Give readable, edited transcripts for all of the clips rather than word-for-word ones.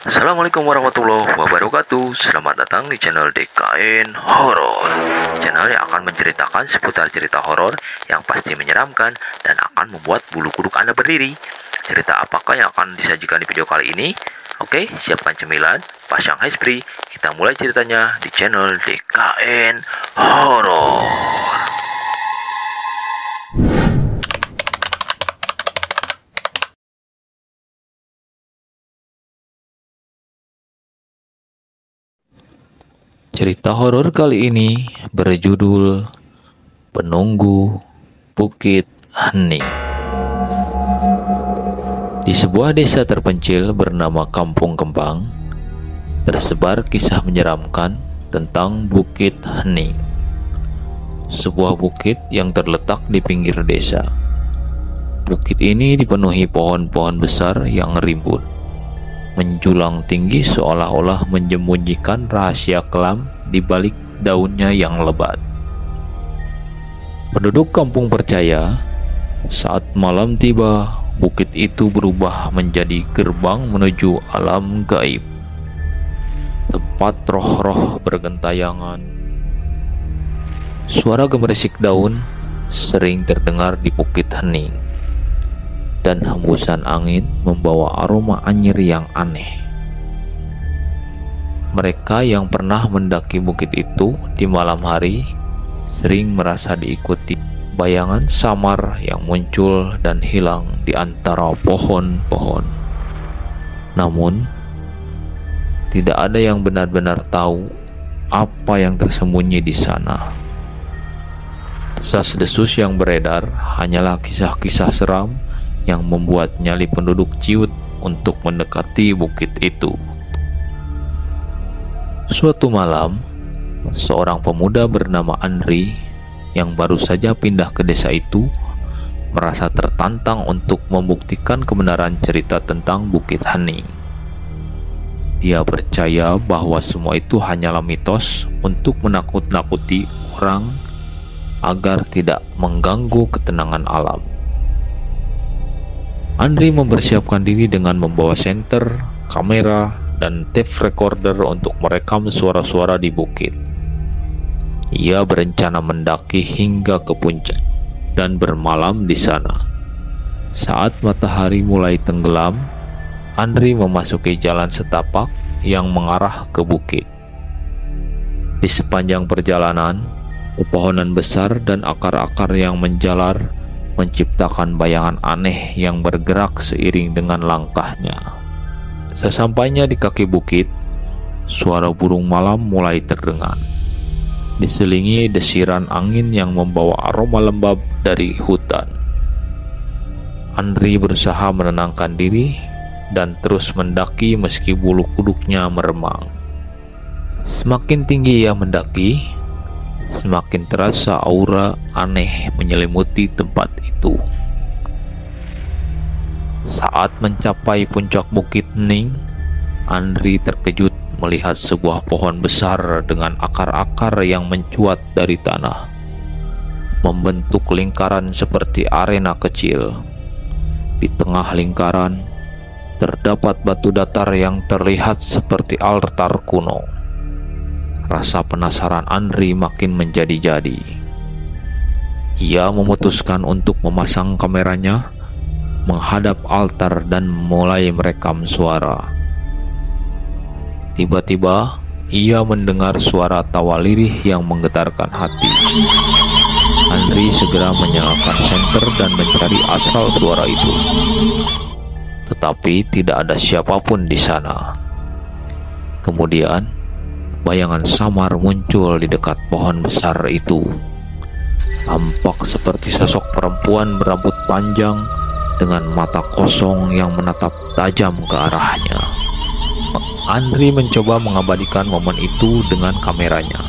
Assalamualaikum warahmatullahi wabarakatuh. Selamat datang di channel DKN Horor. Channel yang akan menceritakan seputar cerita horor yang pasti menyeramkan dan akan membuat bulu kuduk Anda berdiri. Cerita apakah yang akan disajikan di video kali ini? Oke, siapkan cemilan, pasang handsfree. Kita mulai ceritanya di channel DKN Horor. Cerita horor kali ini berjudul Penunggu Bukit Hening. Di sebuah desa terpencil bernama Kampung Kembang, tersebar kisah menyeramkan tentang Bukit Hening. Sebuah bukit yang terletak di pinggir desa. Bukit ini dipenuhi pohon-pohon besar yang rimbun, menjulang tinggi seolah-olah menyembunyikan rahasia kelam di balik daunnya yang lebat. Penduduk kampung percaya, saat malam tiba, bukit itu berubah menjadi gerbang menuju alam gaib. Tempat roh-roh bergentayangan. Suara gemerisik daun sering terdengar di Bukit Hening, dan hembusan angin membawa aroma anyir yang aneh. Mereka yang pernah mendaki bukit itu di malam hari sering merasa diikuti bayangan samar yang muncul dan hilang di antara pohon-pohon. Namun, tidak ada yang benar-benar tahu apa yang tersembunyi di sana. Desas-desus yang beredar hanyalah kisah-kisah seram yang membuat nyali penduduk ciut untuk mendekati bukit itu. Suatu malam, seorang pemuda bernama Andri yang baru saja pindah ke desa itu merasa tertantang untuk membuktikan kebenaran cerita tentang Bukit Hening. Dia percaya bahwa semua itu hanyalah mitos untuk menakut-nakuti orang agar tidak mengganggu ketenangan alam. Andri mempersiapkan diri dengan membawa senter, kamera, dan tape recorder untuk merekam suara-suara di bukit. Ia berencana mendaki hingga ke puncak dan bermalam di sana. Saat matahari mulai tenggelam, Andri memasuki jalan setapak yang mengarah ke bukit. Di sepanjang perjalanan, pepohonan besar dan akar-akar yang menjalar menciptakan bayangan aneh yang bergerak seiring dengan langkahnya. Sesampainya di kaki bukit, suara burung malam mulai terdengar, diselingi desiran angin yang membawa aroma lembab dari hutan. Andri berusaha menenangkan diri dan terus mendaki meski bulu kuduknya meremang. Semakin tinggi ia mendaki, semakin terasa aura aneh menyelimuti tempat itu. Saat mencapai puncak Bukit Hening, Andri terkejut melihat sebuah pohon besar dengan akar-akar yang mencuat dari tanah, membentuk lingkaran seperti arena kecil. Di tengah lingkaran, terdapat batu datar yang terlihat seperti altar kuno. Rasa penasaran Andri makin menjadi-jadi. Ia memutuskan untuk memasang kameranya menghadap altar dan mulai merekam suara. Tiba-tiba, ia mendengar suara tawa lirih yang menggetarkan hati. Andri segera menyalakan senter dan mencari asal suara itu. Tetapi tidak ada siapapun di sana. Kemudian, bayangan samar muncul di dekat pohon besar itu. Tampak seperti sosok perempuan berambut panjang dengan mata kosong yang menatap tajam ke arahnya. Andri mencoba mengabadikan momen itu dengan kameranya.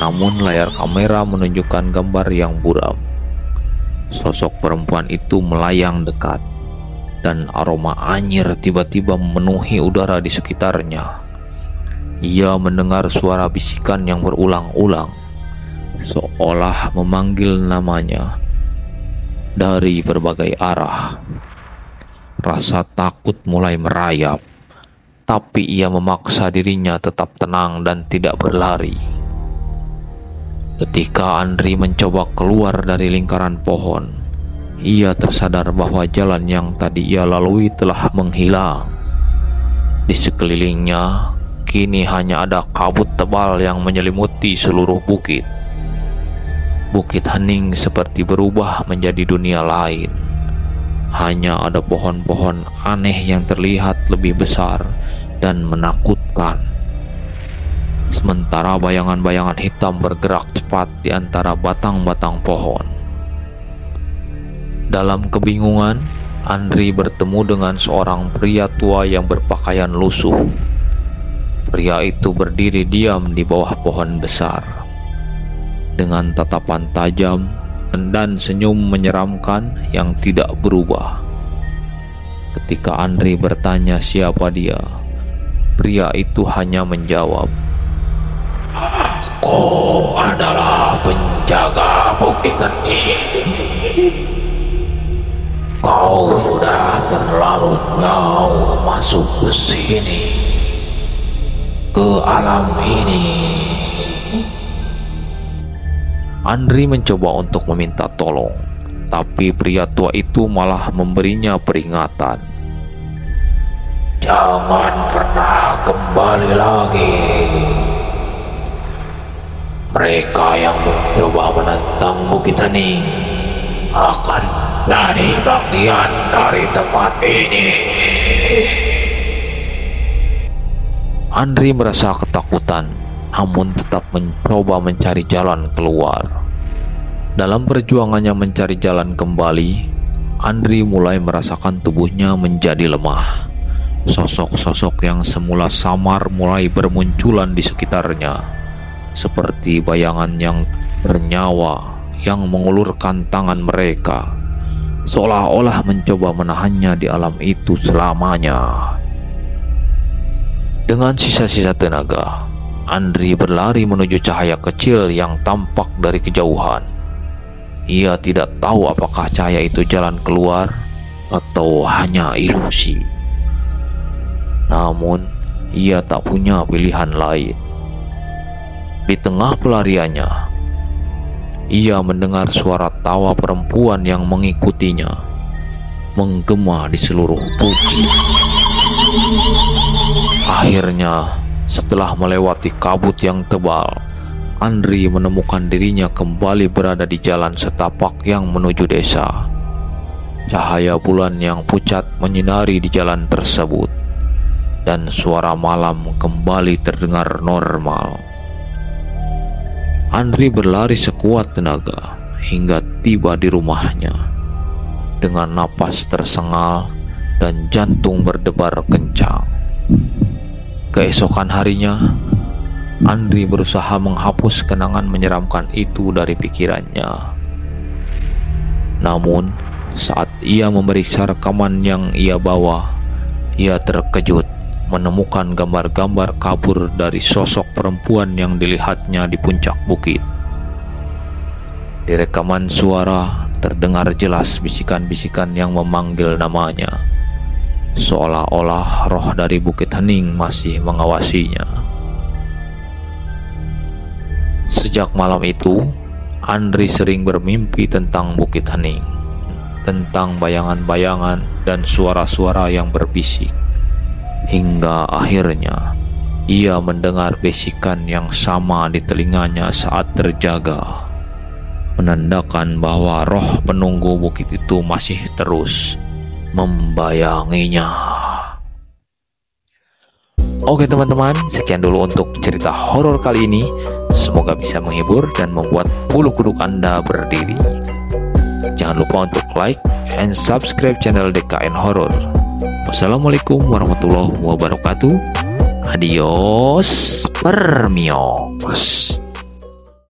Namun layar kamera menunjukkan gambar yang buram. Sosok perempuan itu melayang dekat, dan aroma anyir tiba-tiba memenuhi udara di sekitarnya. Ia mendengar suara bisikan yang berulang-ulang, seolah memanggil namanya dari berbagai arah. Rasa takut mulai merayap. tapi ia memaksa dirinya tetap tenang dan tidak berlari. Ketika Andri mencoba keluar dari lingkaran pohon, ia tersadar bahwa jalan yang tadi ia lalui telah menghilang. Di sekelilingnya kini hanya ada kabut tebal yang menyelimuti seluruh bukit. Bukit Hening seperti berubah menjadi dunia lain. Hanya ada pohon-pohon aneh yang terlihat lebih besar dan menakutkan. Sementara bayangan-bayangan hitam bergerak cepat di antara batang-batang pohon. Dalam kebingungan, Andri bertemu dengan seorang pria tua yang berpakaian lusuh. Pria itu berdiri diam di bawah pohon besar. Dengan tatapan tajam dan senyum menyeramkan yang tidak berubah. Ketika Andri bertanya siapa dia, pria itu hanya menjawab, "Aku adalah penjaga Bukit Hening. Kau sudah terlalu jauh masuk ke sini, ke alam ini." Andri mencoba untuk meminta tolong, tapi pria tua itu malah memberinya peringatan. "Jangan pernah kembali lagi. Mereka yang mencoba menentang Bukit Hening akan dari bagian dari tempat ini." Andri merasa ketakutan, namun tetap mencoba mencari jalan keluar. Dalam perjuangannya mencari jalan kembali, Andri mulai merasakan tubuhnya menjadi lemah. Sosok-sosok yang semula samar mulai bermunculan di sekitarnya, seperti bayangan yang bernyawa yang mengulurkan tangan mereka, seolah-olah mencoba menahannya di alam itu selamanya. Dengan sisa-sisa tenaga, Andri berlari menuju cahaya kecil yang tampak dari kejauhan. Ia tidak tahu apakah cahaya itu jalan keluar atau hanya ilusi. Namun, ia tak punya pilihan lain. Di tengah pelariannya, ia mendengar suara tawa perempuan yang mengikutinya, menggema di seluruh bukit. Akhirnya, setelah melewati kabut yang tebal, Andri menemukan dirinya kembali berada di jalan setapak yang menuju desa. Cahaya bulan yang pucat menyinari di jalan tersebut, dan suara malam kembali terdengar normal. Andri berlari sekuat tenaga hingga tiba di rumahnya. Dengan napas tersengal dan jantung berdebar kencang. Keesokan harinya, Andri berusaha menghapus kenangan menyeramkan itu dari pikirannya. Namun, saat ia memeriksa rekaman yang ia bawa, ia terkejut menemukan gambar-gambar kabur dari sosok perempuan yang dilihatnya di puncak bukit. Di rekaman suara terdengar jelas bisikan-bisikan yang memanggil namanya, seolah-olah roh dari Bukit Hening masih mengawasinya. Sejak malam itu, Andri sering bermimpi tentang Bukit Hening, tentang bayangan-bayangan dan suara-suara yang berbisik. Hingga akhirnya, ia mendengar bisikan yang sama di telinganya saat terjaga, menandakan bahwa roh penunggu bukit itu masih terus membayanginya. Oke teman-teman, sekian dulu untuk cerita horor kali ini. Semoga bisa menghibur dan membuat bulu kuduk Anda berdiri. Jangan lupa untuk like and subscribe channel DKN Horor. Wassalamualaikum warahmatullahi wabarakatuh. Adios, permios.